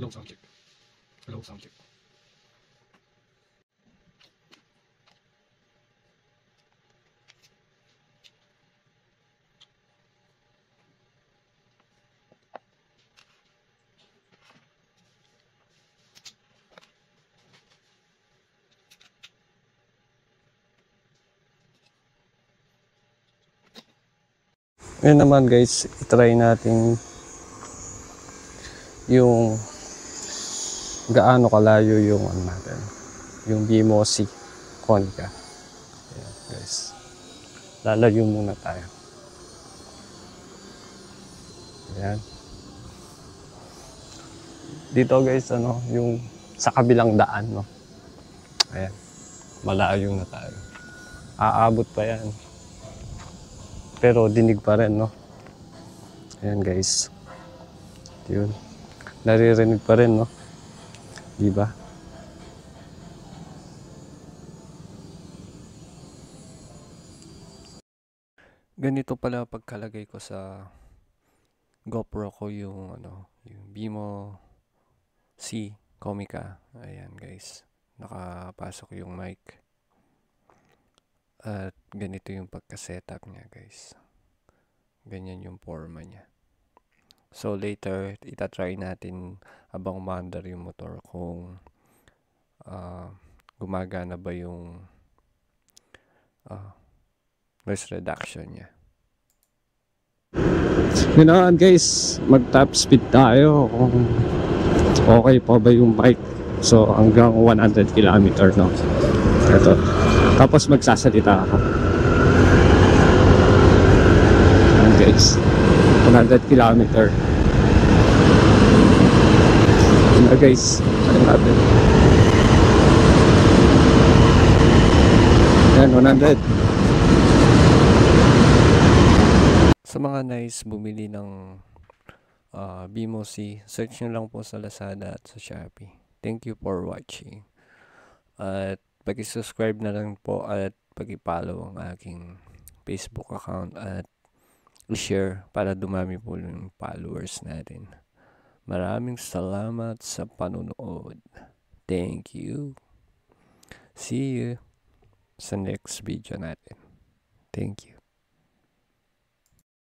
Hello, sound check. Hello, sound check. Ngayon naman guys, itry natin yung gaano kalayo yung ano natin, yung BMOC Konica. Ayan guys, lalayo muna tayo. Ayan. Dito guys, ano, yung sa kabilang daan, no. Ayan, malayo na tayo. Aabot pa yan. Pero dinig pa rin, no. Ayan guys. Yun. Naririnig pa rin, no. Diba? Ganito pala pagkalagay ko sa GoPro ko yung ano, yung Bimo C Comica. Ayan guys. Nakapasok yung mic. At ganito yung pagka-setup niya guys. Ganyan yung forma niya. So later, itatry natin habang umaandar yung motor kung gumagana ba yung noise reduction niya. Ganoon guys, mag top speed tayo kung okay pa ba yung bike. So hanggang 100 km, no. Ito. Tapos magsasalita ako. Ayan guys, 100 km. Ayan guys, ayan natin. Ayan, 100. Sa mga nais bumili ng Bimo C, search nyo lang po sa Lazada at sa Shopee. Thank you for watching. At pag-subscribe na lang po at pag-follow ang aking Facebook account at i-share para dumami po yung followers natin. Maraming salamat sa panonood. Thank you. See you sa next video natin. Thank you.